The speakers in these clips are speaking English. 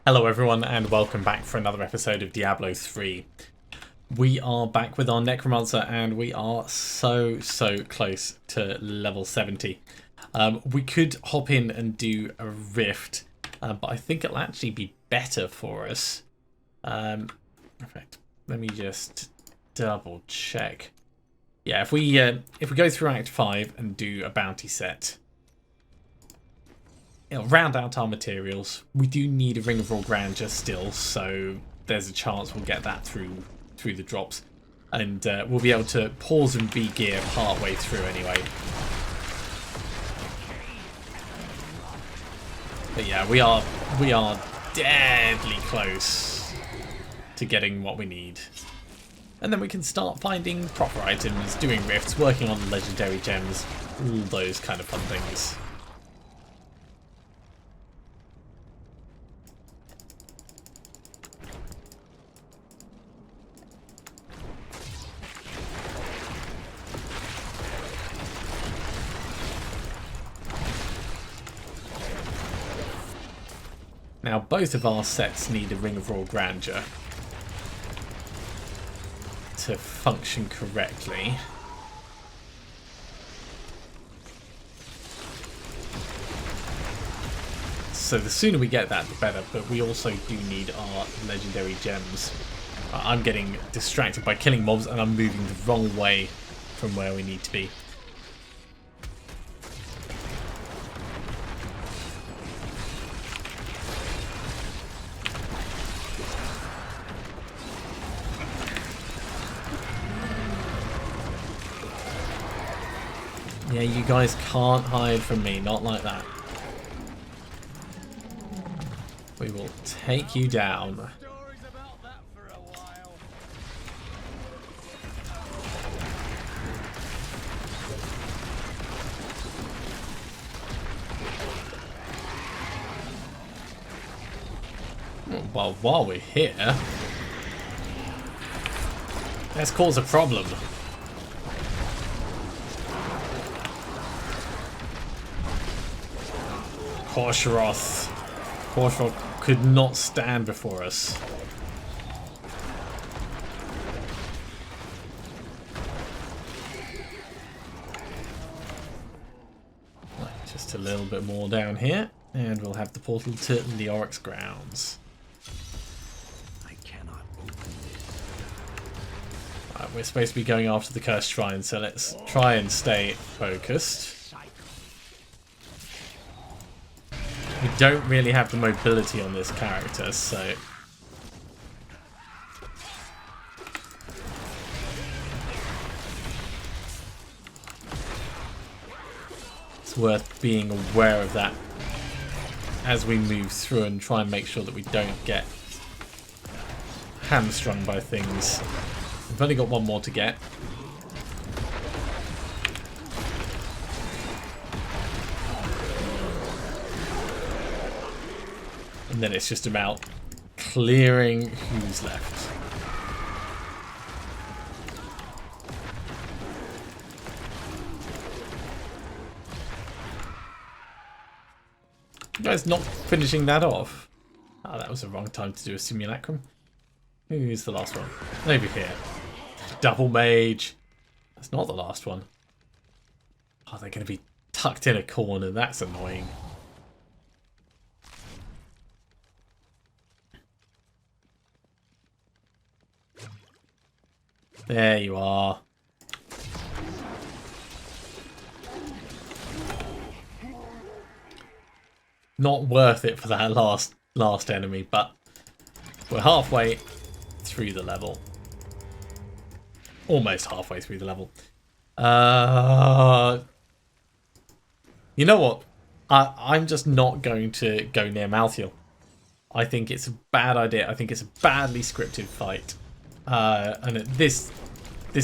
Hello everyone and welcome back for another episode of Diablo 3. We are back with our Necromancer and we are so close to level 70. We could hop in and do a rift, but I think it'll actually be better for us. In fact, let me just double check. Yeah, if we go through Act 5 and do a bounty set, it'll round out our materials. We do need a Ring of Raw Grandeur still, so there's a chance we'll get that through the drops, and we'll be able to pause and re-gear part way through anyway. But yeah, we are deadly close to getting what we need, and then we can start finding proper items, doing rifts, working on the legendary gems, all those kind of fun things. Now, both of our sets need a Ring of Raw Grandeur to function correctly. So the sooner we get that, the better, but we also do need our legendary gems. I'm getting distracted by killing mobs and I'm moving the wrong way from where we need to be. Yeah, you guys can't hide from me, not like that. We will take you down. Well, while we're here, let's cause a problem. Korsharoth could not stand before us. Right, just a little bit more down here, and we'll have the portal to Leoric's grounds. I cannot open this. Right, we're supposed to be going after the cursed shrine, so let's try and stay focused. We don't really have the mobility on this character, so it's worth being aware of that as we move through and try and make sure that we don't get hamstrung by things. We've only got one more to get. And then it's just about clearing who's left. You guys not finishing that off? Oh, that was the wrong time to do a simulacrum. Who's the last one? Over here. Double mage. That's not the last one. Oh, they're going to be tucked in a corner. That's annoying. There you are. Not worth it for that last enemy, but we're halfway through the level. Almost halfway through the level. You know what? I'm just not going to go near Malthael. I think it's a bad idea. I think it's a badly scripted fight. And at this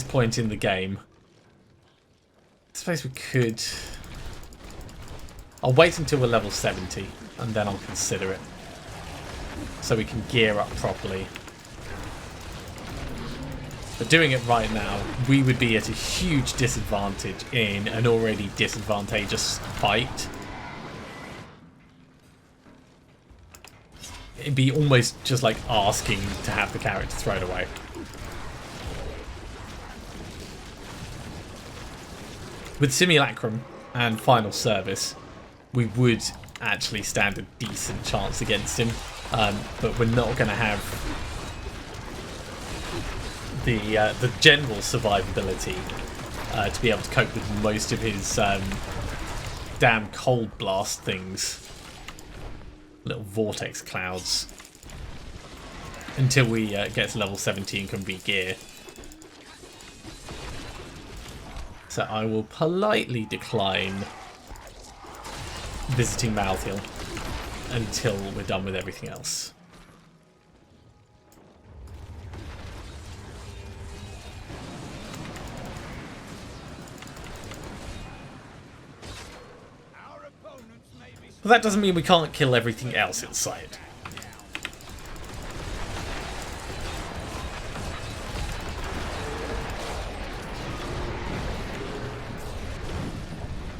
point in the game, I suppose we could... I'll wait until we're level 70 and then I'll consider it, so we can gear up properly. But doing it right now, we would be at a huge disadvantage in an already disadvantageous fight. it'd be almost just like asking to have the character thrown away. With Simulacrum and Final Service, we would actually stand a decent chance against him, but we're not going to have the general survivability to be able to cope with most of his damn cold blast things. Little vortex clouds. Until we get to level 17 and can re-gear. So I will politely decline visiting Malthael until we're done with everything else. But that doesn't mean we can't kill everything else inside.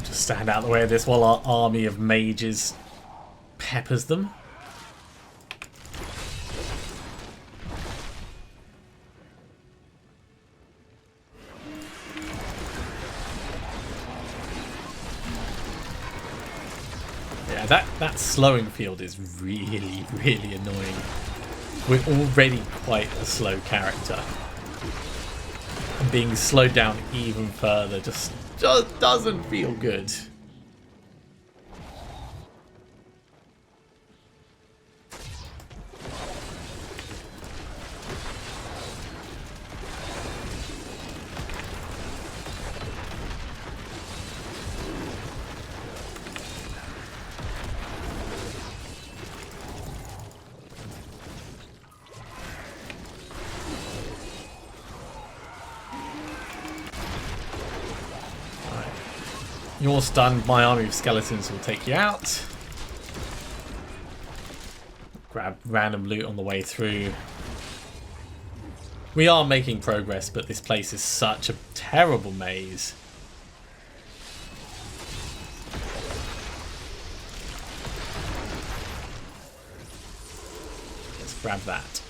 Just stand out of the way of this while our army of mages peppers them. That slowing field is really, really annoying. We're already quite a slow character. And being slowed down even further just doesn't feel good. You're stunned, my army of skeletons will take you out. Grab random loot on the way through. We are making progress, but this place is such a terrible maze. Let's grab that.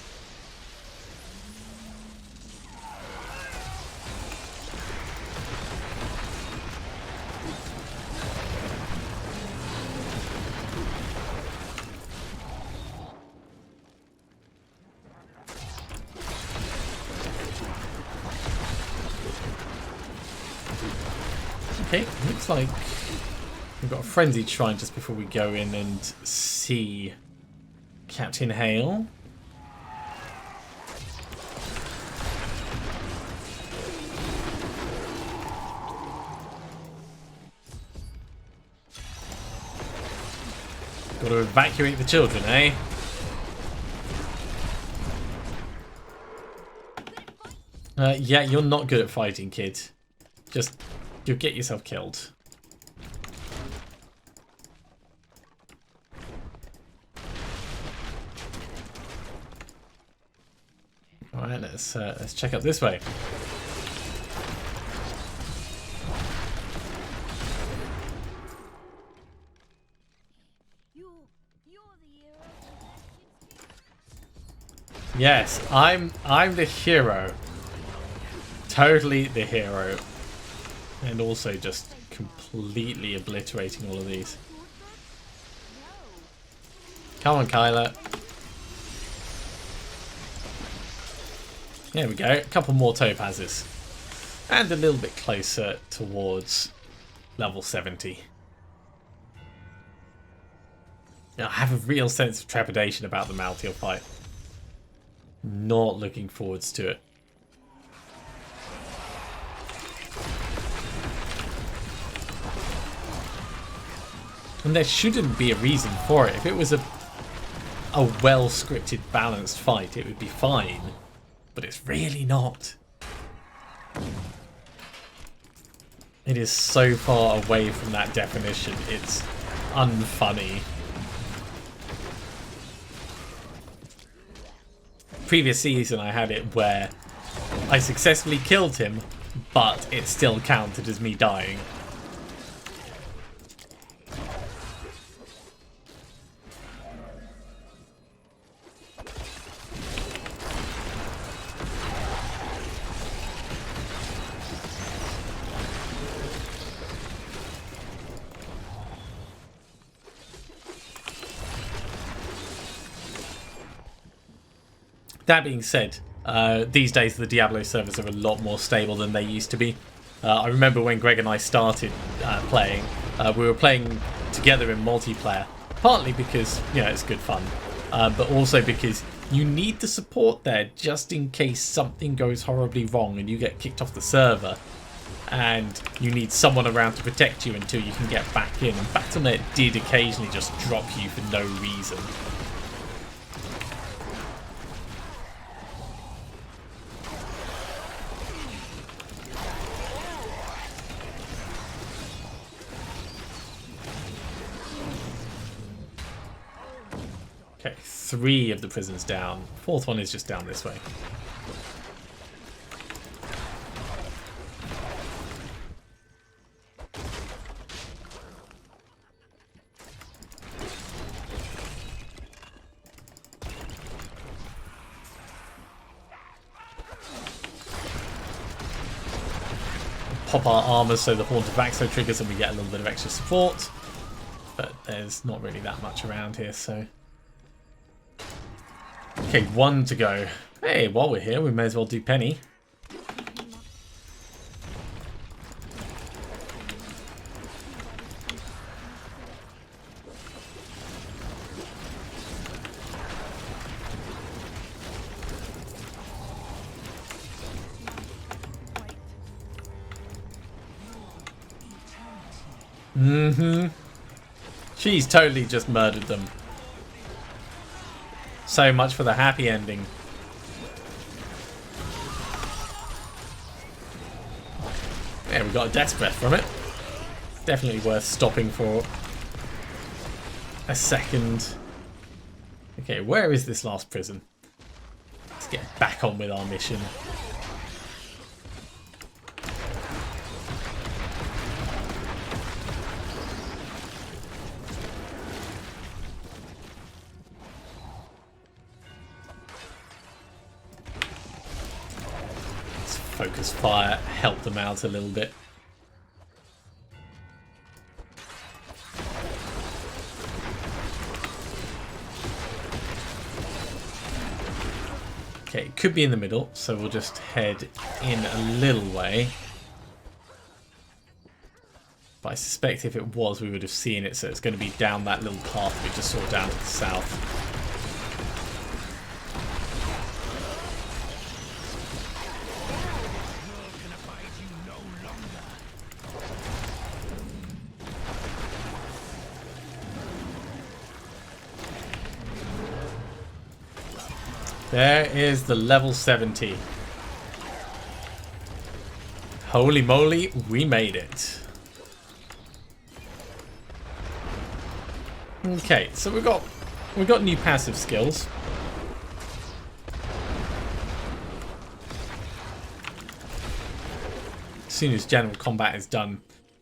Okay, looks like we've got a frenzied shrine just before we go in and see Captain Hale. Got to evacuate the children, eh? Yeah, you're not good at fighting, kid. Just... you'll get yourself killed. All right, let's check out this way. Yes, I'm the hero. Totally the hero. And also just completely obliterating all of these. Come on, Kyla. There we go. A couple more topazes. And a little bit closer towards level 70. Now, I have a real sense of trepidation about the Malthael fight. Not looking forwards to it. And there shouldn't be a reason for it. If it was a well-scripted, balanced fight, it would be fine. But it's really not. It is so far away from that definition. It's unfunny. Previous season I had it where I successfully killed him, but it still counted as me dying. That being said, these days the Diablo servers are a lot more stable than they used to be. I remember when Greg and I started playing, we were playing together in multiplayer, partly because, you know, it's good fun, but also because you need the support there just in case something goes horribly wrong and you get kicked off the server, and you need someone around to protect you until you can get back in. And Battle.net did occasionally just drop you for no reason. Okay, 3 of the prisons down. 4th one is just down this way. Pop our armor so the Haunt of Vaxo triggers and we get a little bit of extra support. But there's not really that much around here, so... Okay, 1 to go. Hey, while we're here, we may as well do Penny. She's totally just murdered them. So much for the happy ending. Yeah, we got a death's breath from it. Definitely worth stopping for a second. Okay, where is this last prison? Let's get back on with our mission. Focus fire, help them out a little bit. Okay, it could be in the middle, so we'll just head in a little way. But I suspect if it was, we would have seen it, so it's going to be down that little path we just saw down to the south. There is the level 70. Holy moly, we made it. Okay, so we've got new passive skills. As soon as general combat is done,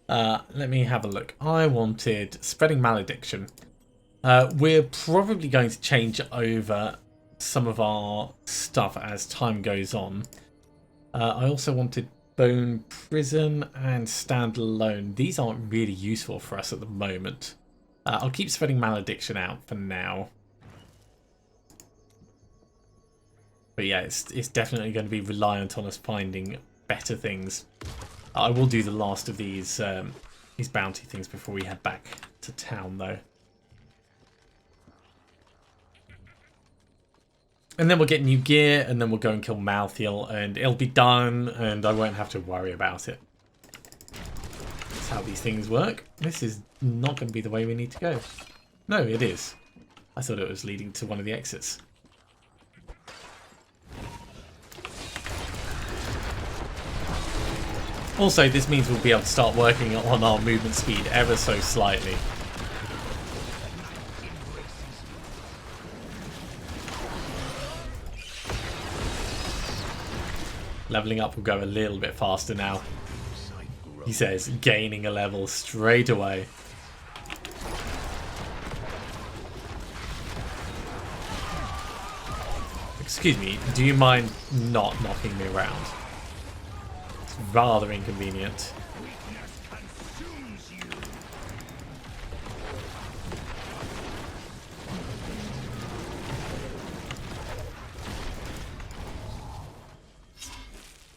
let me have a look. I wanted spreading malediction. We're probably going to change over some of our stuff as time goes on. I also wanted bone prison and stand alone. These aren't really useful for us at the moment. I'll keep spreading malediction out for now. But yeah, it's definitely going to be reliant on us finding better things. I will do the last of these bounty things before we head back to town though. And then we'll get new gear, and then we'll go and kill Malthael, and it'll be done, and I won't have to worry about it. That's how these things work. This is not going to be the way we need to go. No, it is. I thought it was leading to one of the exits. Also, this means we'll be able to start working on our movement speed ever so slightly. Leveling up will go a little bit faster now. He says, gaining a level straight away. Excuse me, do you mind not knocking me around? It's rather inconvenient.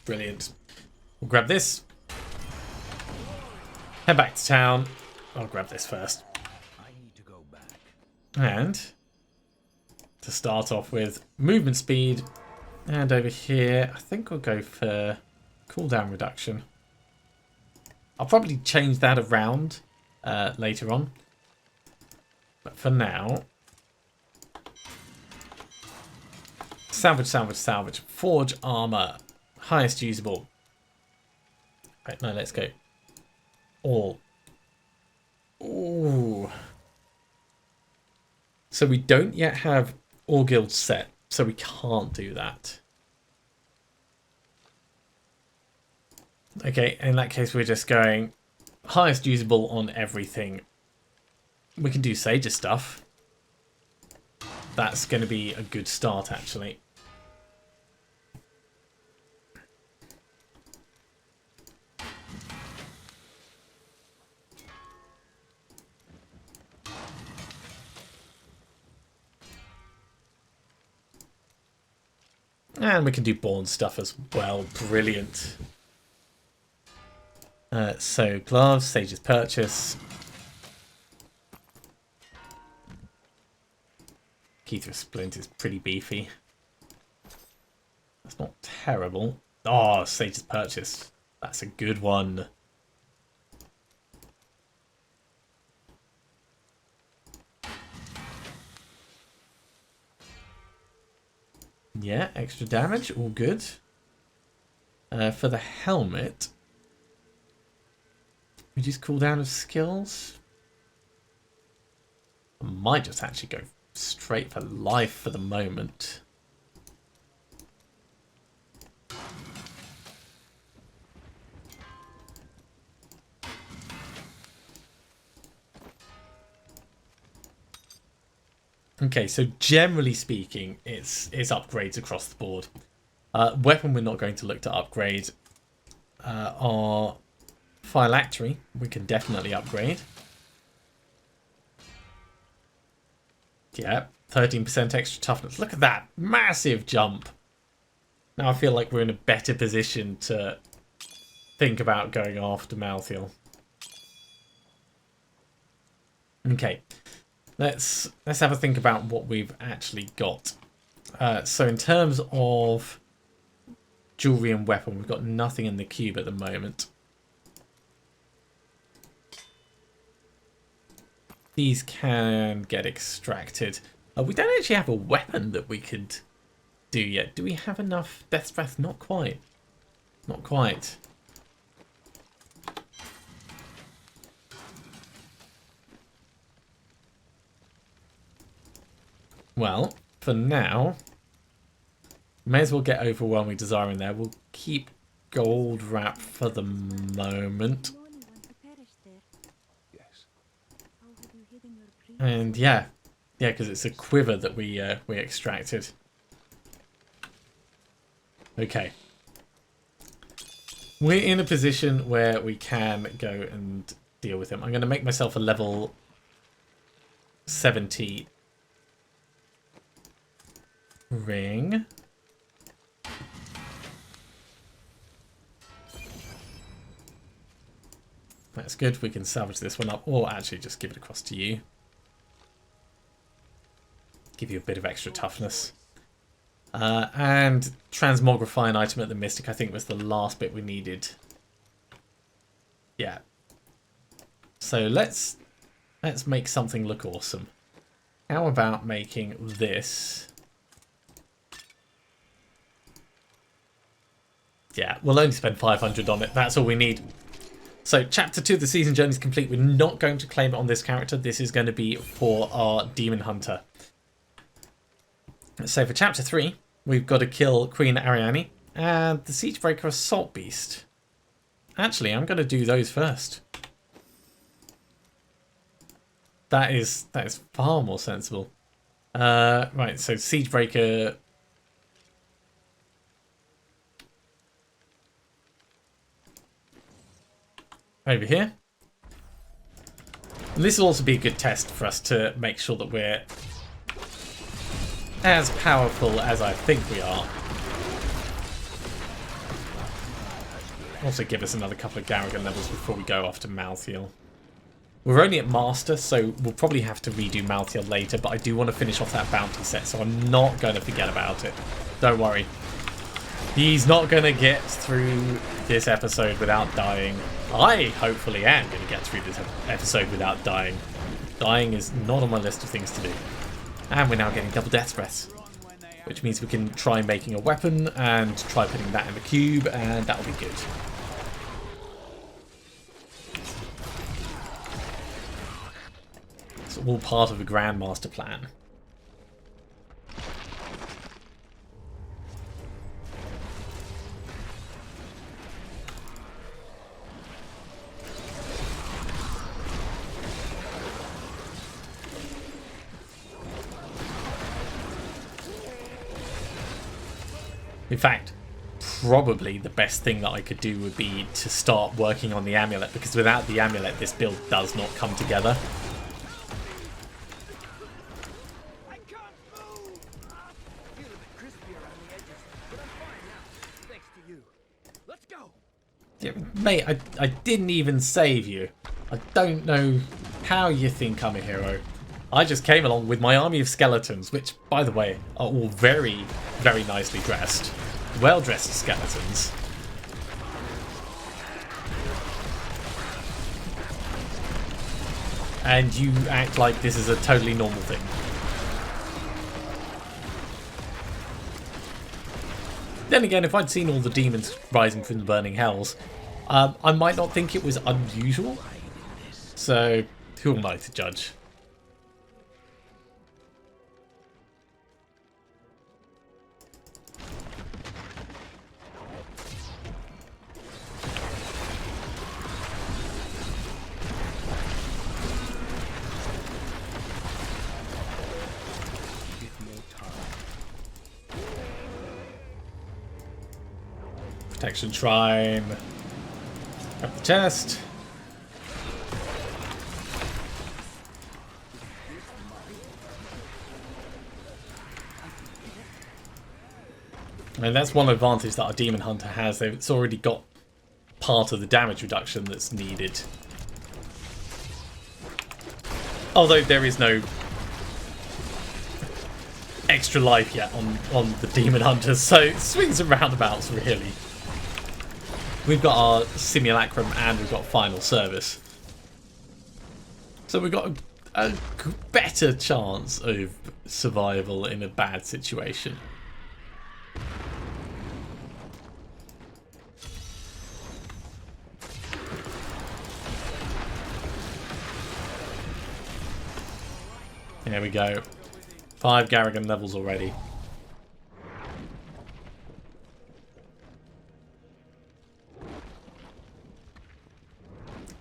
Brilliant. We'll grab this. Head back to town. I'll grab this first. I need to go back. And to start off with, movement speed. And over here, I think we'll go for cooldown reduction. I'll probably change that around later on. But for now, salvage, salvage, salvage. Forge armor. Highest usable. Right, no, let's go. All. Ooh. So we don't yet have all guilds set, so we can't do that. Okay, in that case we're just going highest usable on everything. We can do Sage's stuff. That's going to be a good start, actually. And we can do Born stuff as well. Brilliant. So, gloves, Sage's purchase. Keythra Splint is pretty beefy. That's not terrible. Oh, Sage's purchase. That's a good one. Yeah, extra damage, all good. For the helmet, reduce cooldown of skills. I might just actually go straight for life for the moment. Okay, so generally speaking, it's upgrades across the board. Weapon we're not going to look to upgrade. Our phylactery we can definitely upgrade. Yeah, 13% extra toughness. Look at that massive jump. Now I feel like we're in a better position to think about going after Malthael. Okay. Let's have a think about what we've actually got. So in terms of jewelry and weapon, we've got nothing in the cube at the moment. These can get extracted. We don't actually have a weapon that we could do yet. Do we have enough Death's Breath? Not quite. Not quite. Well, for now, may as well get Overwhelming Desire in there. We'll keep Gold Wrap for the moment. Yes. And yeah, because it's a quiver that we extracted. Okay. We're in a position where we can go and deal with him. I'm going to make myself a level 70 ring. That's good. We can salvage this one up, or actually just give it across to you. Give you a bit of extra toughness. And transmogrify an item at the Mystic, I think, was the last bit we needed. Yeah. So let's make something look awesome. How about making this? Yeah, we'll only spend 500 on it. That's all we need. So, Chapter 2 of the Season Journey is complete. We're not going to claim it on this character. This is going to be for our Demon Hunter. So, for Chapter 3, we've got to kill Queen ARANEAE and the Siegebreaker Assault Beast. Actually, I'm going to do those first. That is far more sensible. Right, so Siegebreaker... over here. And this will also be a good test for us to make sure that we're as powerful as I think we are. Also give us another couple of Garrigan levels before we go off to Malthael. We're only at Master, so we'll probably have to redo Malthael later, but I do want to finish off that bounty set, so I'm not going to forget about it. Don't worry. He's not going to get through this episode without dying. I hopefully am going to get through this episode without dying. Dying is not on my list of things to do. And we're now getting double death breaths, which means we can try making a weapon and try putting that in the cube, and that'll be good. It's all part of a grand master plan. In fact, probably the best thing that I could do would be to start working on the amulet, because without the amulet this build does not come together. Yeah, mate, I didn't even save you. I don't know how you think I'm a hero. I just came along with my army of skeletons, which, by the way, are all very, very nicely dressed. Well-dressed skeletons. And you act like this is a totally normal thing. Then again, if I'd seen all the demons rising from the burning hells, I might not think it was unusual. So, who am I to judge? Protection Shrine. Grab the chest. And that's one advantage that our Demon Hunter has. It's already got part of the damage reduction that's needed. Although there is no extra life yet on the Demon Hunters, so it swings and roundabouts, really. We've got our Simulacrum and we've got Final Service. So we've got a better chance of survival in a bad situation. There we go. 5 Garrigan levels already.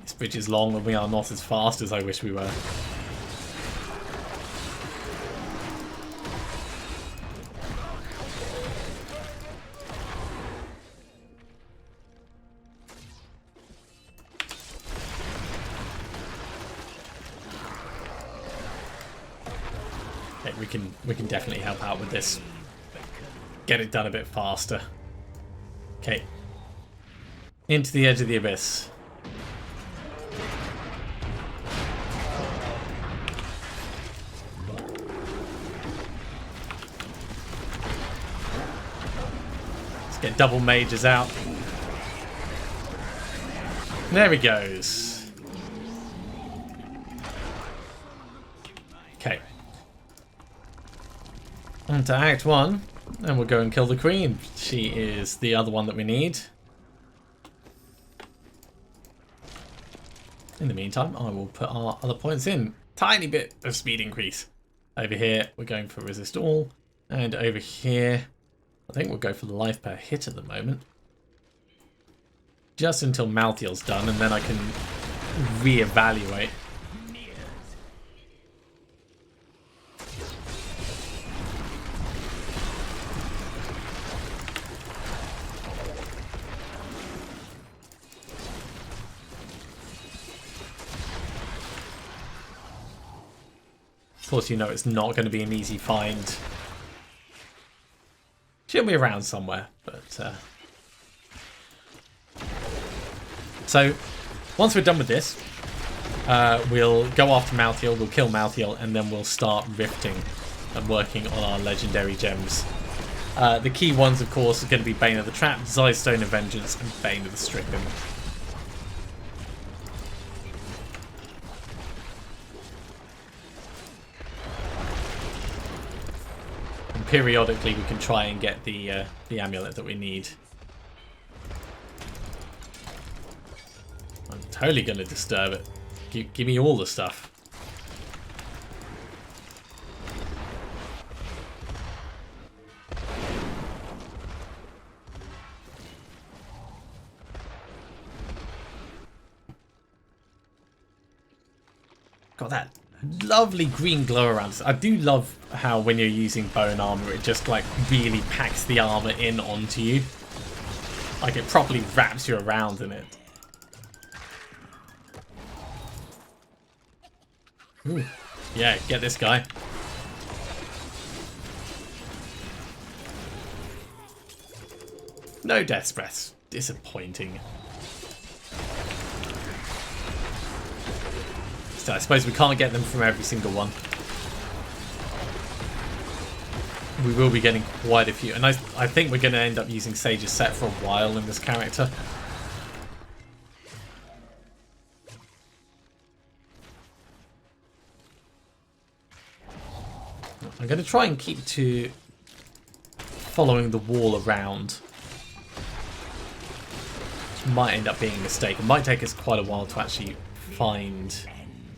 This bridge is long and we are not as fast as I wish we were. We can definitely help out with this. Get it done a bit faster. Okay. Into the edge of the abyss. Let's get double mages out. There he goes. Okay. On to Act 1, and we'll go and kill the Queen. She is the other one that we need. In the meantime, I will put our other points in. Tiny bit of speed increase. Over here, we're going for resist all. And over here, I think we'll go for the life per hit at the moment. Just until Malthael's done, and then I can reevaluate. Of course, you know it's not going to be an easy find. She'll be around somewhere, but So once we're done with this, we'll go after Malthael, we'll kill Malthael, and then we'll start rifting and working on our legendary gems. The key ones, of course, are going to be Bane of the Trap, Zystone of Vengeance, and Bane of the Stricken. And periodically we can try and get the amulet that we need. I'm totally going to disturb it. Give me all the stuff. Got that lovely green glow around us. I do love how when you're using bone armor, it just like really packs the armor in onto you. Like it properly wraps you around in it. Ooh. Yeah, get this guy. No death breaths. Disappointing. So I suppose we can't get them from every single one. We will be getting quite a few. And I think we're going to end up using Sage's set for a while in this character. I'm going to try and keep to following the wall around. Which might end up being a mistake. It might take us quite a while to actually find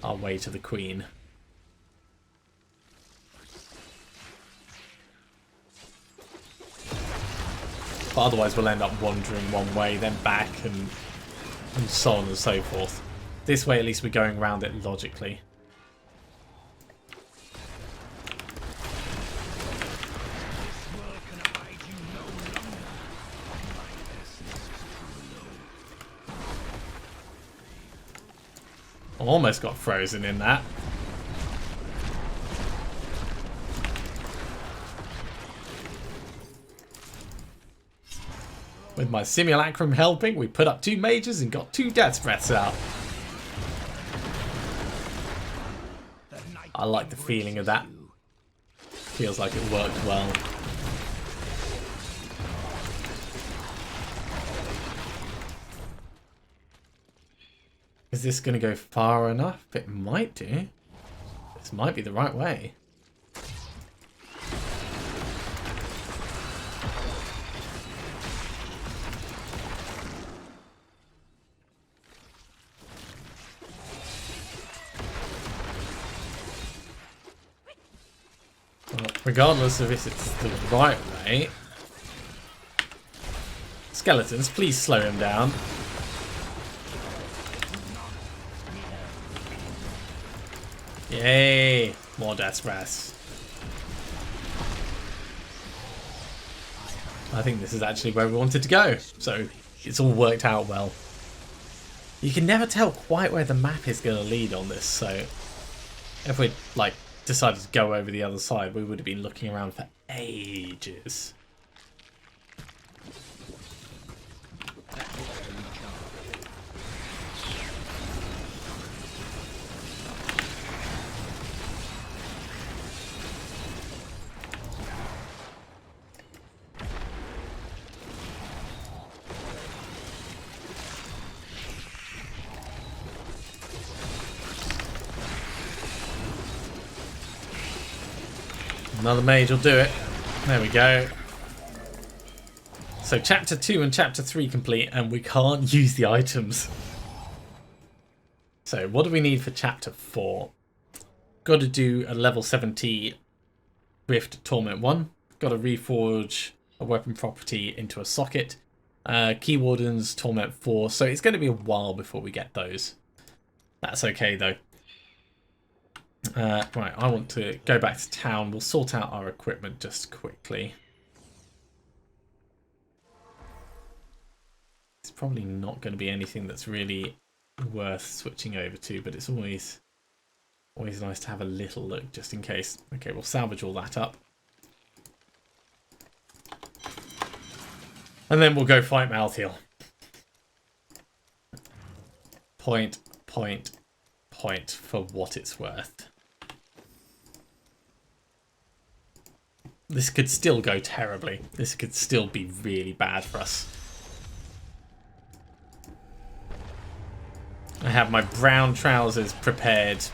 our way to the Queen. But otherwise we'll end up wandering one way, then back, and so on and so forth. This way at least we're going around it logically. Almost got frozen in that. With my simulacrum helping, we put up 2 mages and got 2 death breaths out. I like the feeling of that. Feels like it worked well. Is this going to go far enough? It might do. This might be the right way. Well, regardless of if it's the right way. Skeletons, please slow him down. Yay! More death breaths. I think this is actually where we wanted to go, so it's all worked out well. You can never tell quite where the map is going to lead on this, so if we like decided to go over the other side, we would have been looking around for ages. Another mage will do it. There we go. So chapter 2 and chapter 3 complete, and we can't use the items. So what do we need for chapter 4? Got to do a level 70 Rift Torment 1. Got to reforge a weapon property into a socket. Key Wardens Torment 4. So it's going to be a while before we get those. That's okay though. Right, I want to go back to town. We'll sort out our equipment just quickly. It's probably not going to be anything that's really worth switching over to, but it's always nice to have a little look just in case. Okay, we'll salvage all that up. And then we'll go fight Malthael. point, point, point for what it's worth. This could still go terribly. This could still be really bad for us. I have my brown trousers prepared.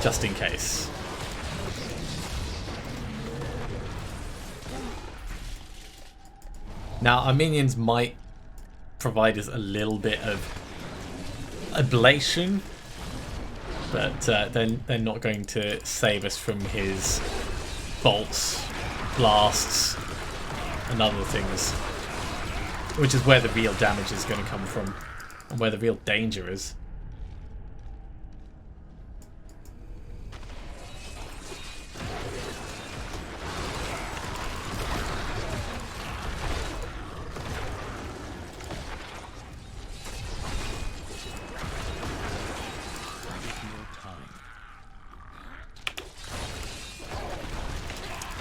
Just in case. Now, our minions might provide us a little bit of ablation, but they're not going to save us from his bolts, blasts, and other things, which is where the real damage is going to come from, and where the real danger is.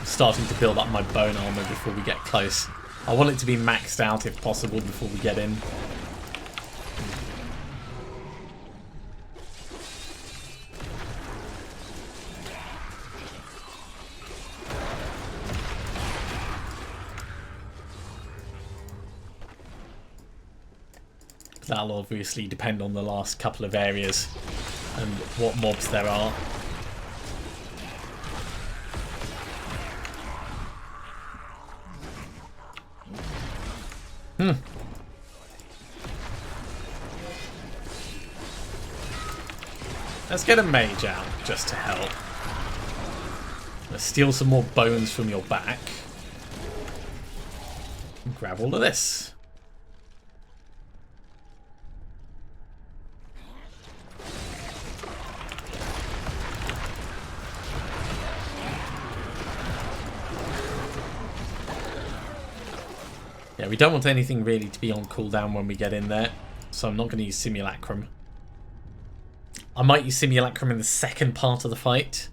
Starting to build up my bone armor before we get close. I want it to be maxed out if possible before we get in. That'll obviously depend on the last couple of areas and what mobs there are. Let's get a mage out just to help. Let's steal some more bones from your back. And grab all of this. Yeah, we don't want anything really to be on cooldown when we get in there, so I'm not going to use Simulacrum. I might use Simulacrum in the second part of the fight,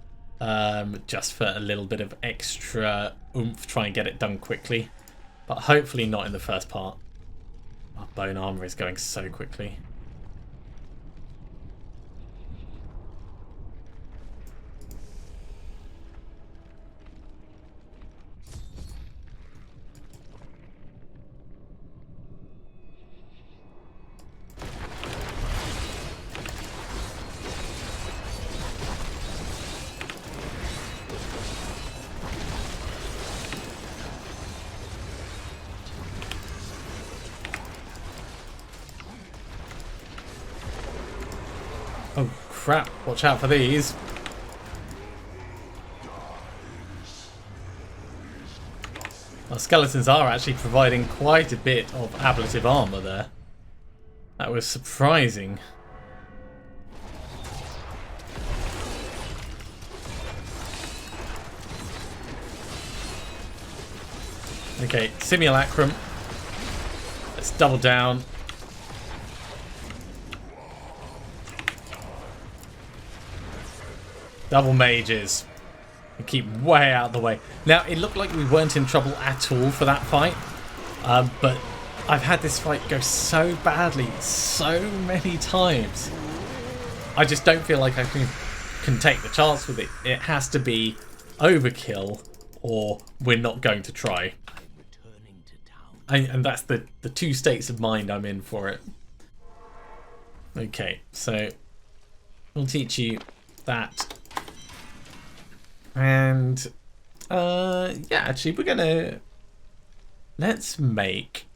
just for a little bit of extra oomph, try and get it done quickly, but hopefully not in the first part. Our bone armor is going so quickly. Oh crap, watch out for these. Our skeletons are actually providing quite a bit of ablative armor there. That was surprising. Okay, Simulacrum. Let's double down. Double mages. And keep way out of the way. Now, it looked like we weren't in trouble at all for that fight. But I've had this fight go so badly so many times. I just don't feel like I can take the chance with it. It has to be overkill or we're not going to try. And that's the two states of mind I'm in for it. Okay, so we'll teach you that. And yeah, actually we're gonna let's make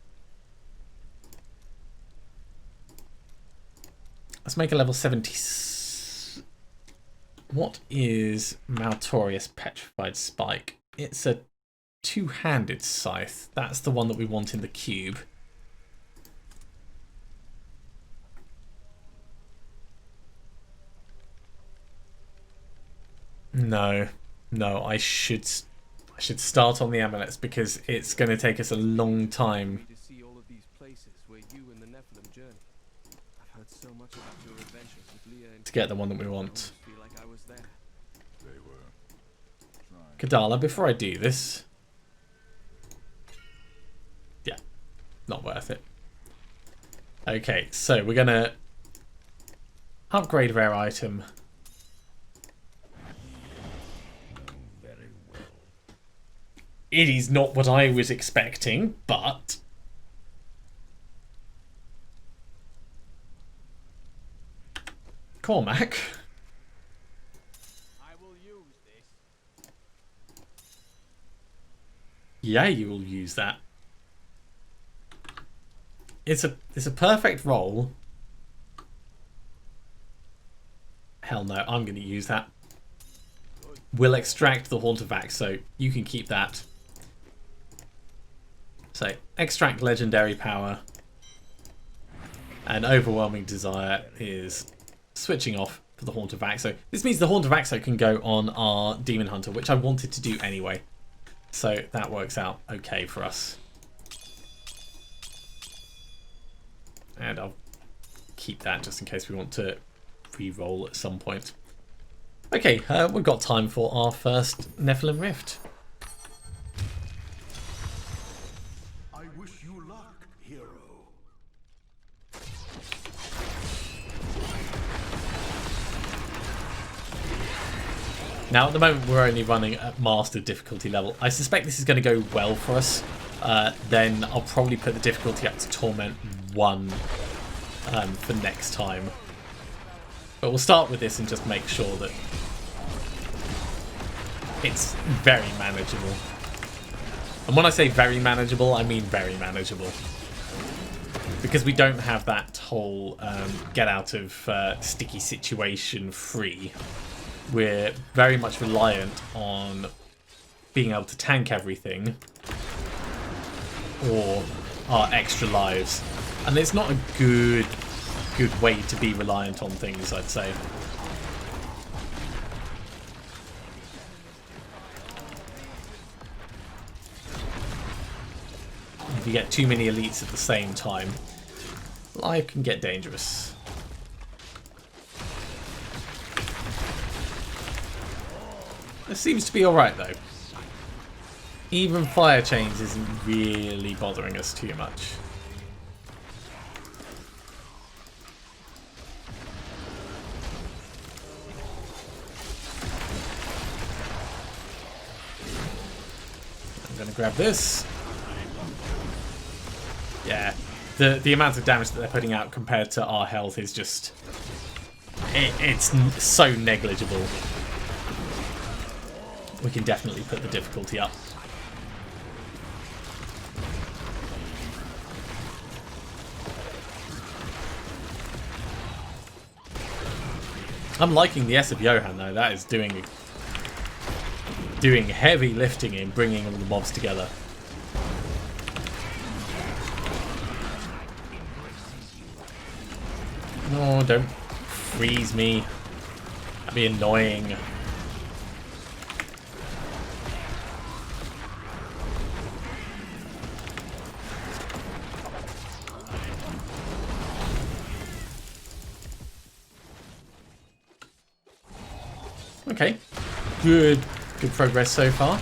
a level 70. What is Maltorious Petrified Spike? It's a two-handed scythe. That's the one that we want in the cube. No, I should start on the amulets because it's going to take us a long time to see all of these places where you and the Nephilim journey. I've heard so much about your adventures with Leah and to get the one that we want. I feel like I was there. They were trying. Kadala, before I do this, not worth it. Okay, so we're gonna upgrade rare item. It is not what I was expecting, but Cormac. I will use this. Yeah, you will use that. It's a perfect roll. Hell no, I'm going to use that. We'll extract the Haunt of Vax, so you can keep that. So, extract legendary power. And overwhelming desire is switching off for the Haunt of Vax. So this means the Haunt of Vax can go on our Demon Hunter, which I wanted to do anyway. So that works out okay for us. And I'll keep that just in case we want to re-roll at some point. Okay, we've got time for our first Nephilim Rift. I wish you luck, hero. Now at the moment we're only running at Master difficulty level. I suspect this is going to go well for us. Then I'll probably put the difficulty up to Torment 1 for next time. But we'll start with this and just make sure that it's very manageable. And when I say very manageable, I mean very manageable. Because we don't have that whole get out of sticky situation free. We're very much reliant on being able to tank everything or our extra lives. And it's not a good way to be reliant on things, I'd say. If you get too many elites at the same time, life can get dangerous. This seems to be alright though. Even fire chains isn't really bothering us too much. I'm gonna grab this. Yeah, the amount of damage that they're putting out compared to our health is just... It's so negligible. We can definitely put the difficulty up. I'm liking the S of Johan though. That is doing heavy lifting in bringing all the mobs together. No, don't freeze me. That'd be annoying. Okay, good progress so far.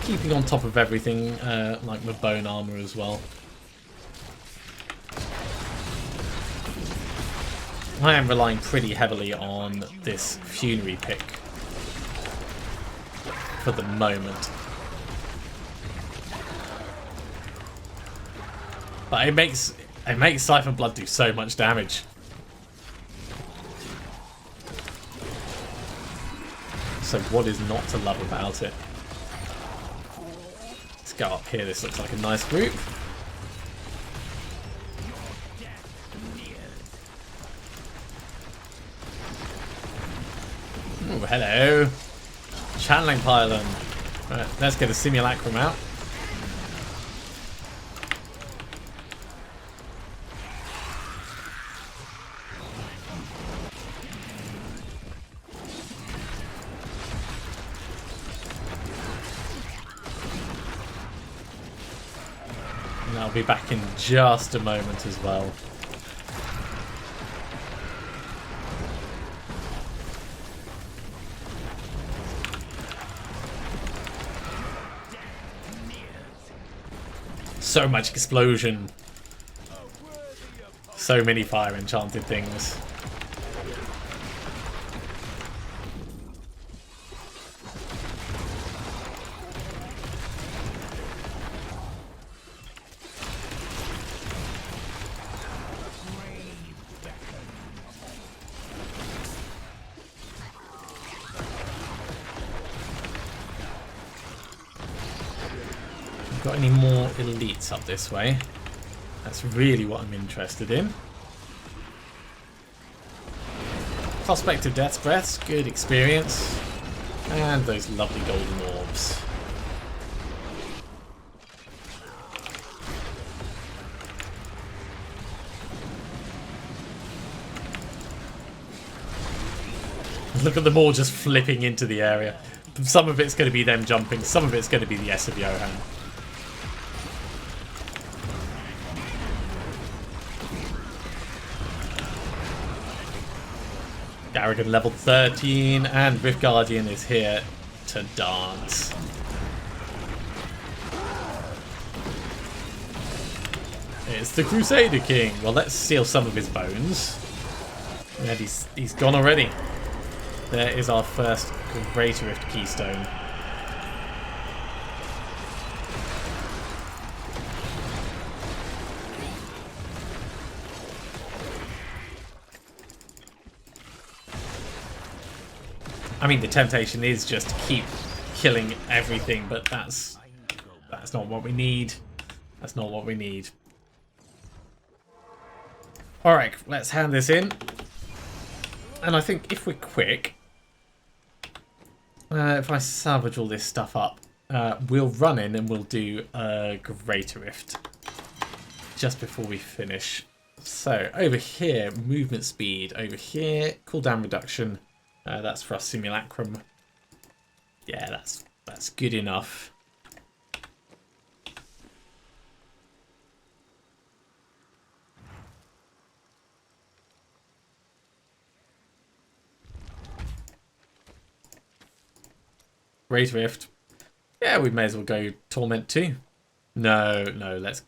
Keeping on top of everything, like my bone armor as well. I am relying pretty heavily on this funerary pick for the moment. But it makes Siphon Blood do so much damage. So what is not to love about it? Let's go up here. This looks like a nice group. Oh, hello. Channeling pylon. Right, let's get a simulacrum out. And I'll be back in just a moment as well. So much explosion. So many fire enchanted things. Got any more elites up this way? That's really what I'm interested in. Prospective Death's Breaths, good experience. And those lovely golden orbs. Look at them all just flipping into the area. Some of it's going to be them jumping, some of it's going to be the S of Johan. Garrigan level 13, and Rift Guardian is here to dance. It's the Crusader King. Well, let's steal some of his bones. And he's gone already. There is our first Greater Rift Keystone. I mean, the temptation is just to keep killing everything, but that's not what we need. That's not what we need. Alright, let's hand this in. And I think if we're quick, if I salvage all this stuff up, we'll run in and we'll do a Greater Rift just before we finish. So, over here, movement speed. Over here, cooldown reduction. That's for our Simulacrum. Yeah, that's good enough. Great Rift. Yeah, we may as well go Torment 2. No, let's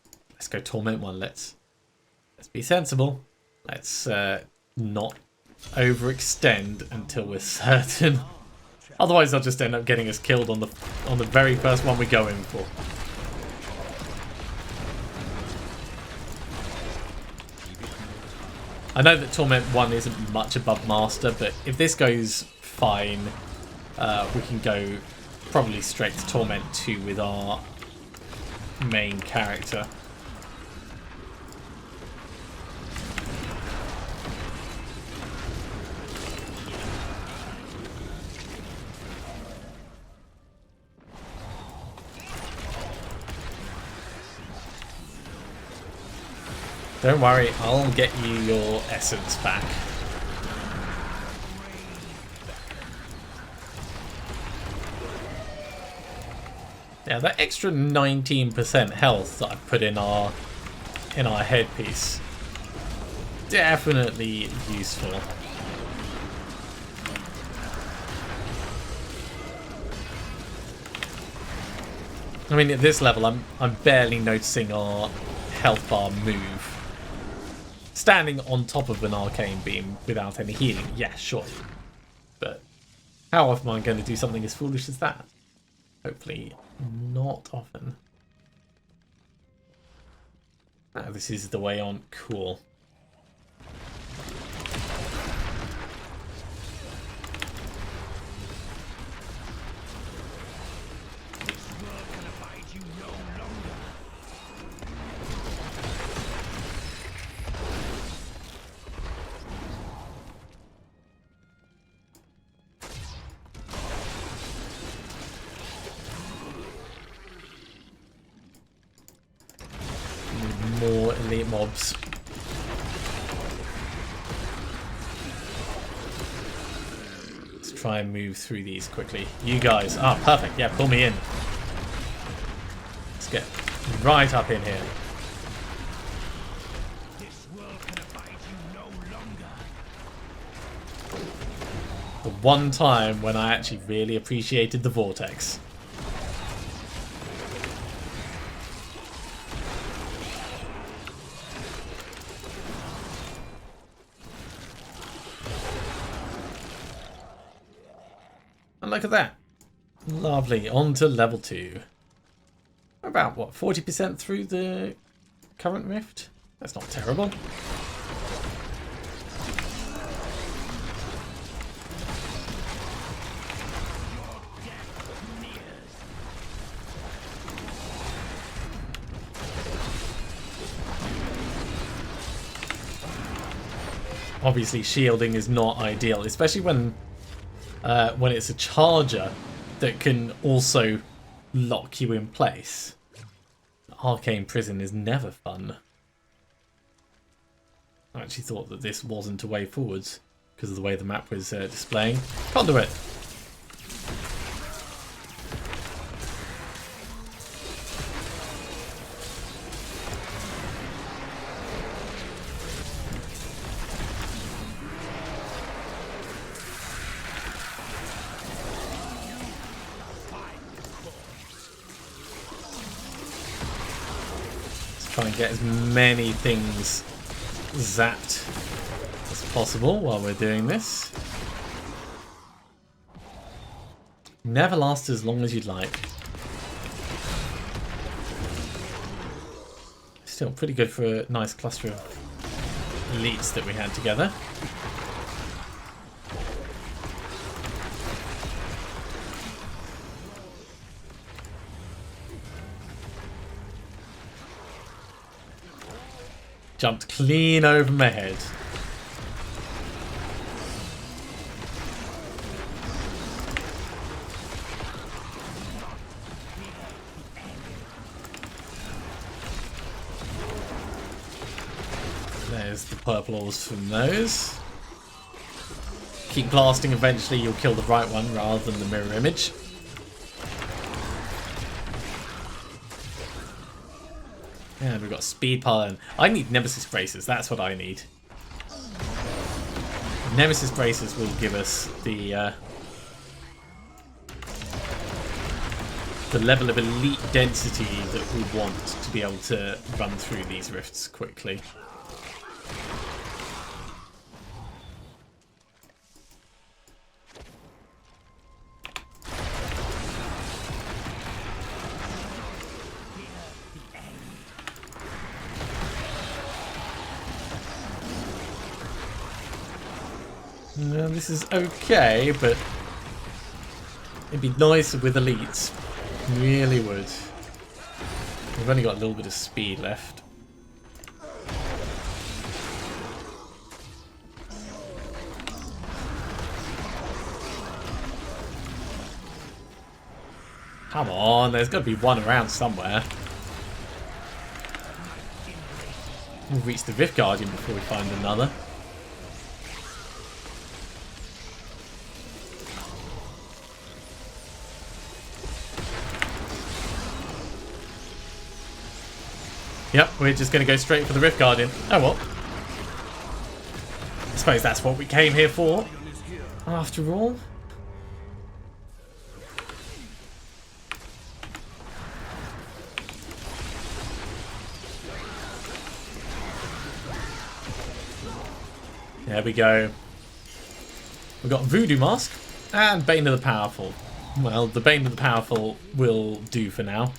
go Torment 1. Let's be sensible. Let's not overextend until we're certain. Otherwise, they'll just end up getting us killed on the very first one we go in for. I know that Torment 1 isn't much above Master, but if this goes fine, we can go probably straight to Torment 2 with our main character. Don't worry, I'll get you your essence back. Yeah, that extra 19% health that I've put in our headpiece, definitely useful. I mean, at this level, I'm barely noticing our health bar move. Standing on top of an arcane beam without any healing, yeah, sure. But how often am I going to do something as foolish as that? Hopefully not often. Ah, this is the way on. Cool. More elite mobs. Let's try and move through these quickly. You guys, perfect. Yeah, pull me in. Let's get right up in here. The one time when I actually really appreciated the vortex. And look at that. Lovely. On to level 2. We're about, what, 40% through the current rift? That's not terrible. Obviously, shielding is not ideal, especially when it's a charger that can also lock you in place. Arcane Prison is never fun. I actually thought that this wasn't a way forwards because of the way the map was displaying. Can't do it. Try and get as many things zapped as possible while we're doing this. Never lasts as long as you'd like. Still pretty good for a nice cluster of elites that we had together. Jumped clean over my head. There's the purple ores from those. Keep blasting, eventually you'll kill the right one rather than the mirror image. And we've got speed pile. I need Nemesis braces, that's what I need. Nemesis braces will give us the level of elite density that we want to be able to run through these rifts quickly. No, this is okay, but it'd be nicer with elites. Really would. We've only got a little bit of speed left. Come on, there's got to be one around somewhere. We'll reach the Rift Guardian before we find another. Yep, we're just going to go straight for the Rift Guardian. Oh well. I suppose that's what we came here for, after all. There we go. We've got Voodoo Mask and Bane of the Powerful. Well, the Bane of the Powerful will do for now.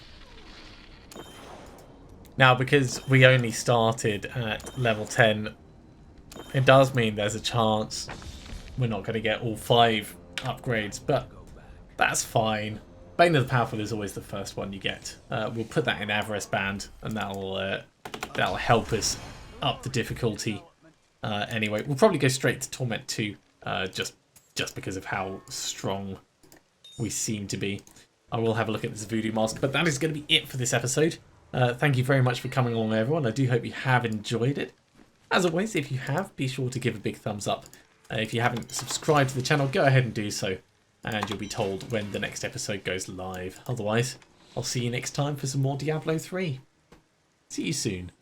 Now, because we only started at level 10, it does mean there's a chance we're not going to get all 5 upgrades, but that's fine. Bane of the Powerful is always the first one you get. We'll put that in Avarice Band, and that'll help us up the difficulty. Anyway, we'll probably go straight to Torment 2, just because of how strong we seem to be. I will have a look at this Voodoo Mask, but that is going to be it for this episode. Thank you very much for coming along, everyone. I do hope you have enjoyed it. As always, if you have, be sure to give a big thumbs up. If you haven't subscribed to the channel, go ahead and do so, and you'll be told when the next episode goes live. Otherwise, I'll see you next time for some more Diablo 3. See you soon.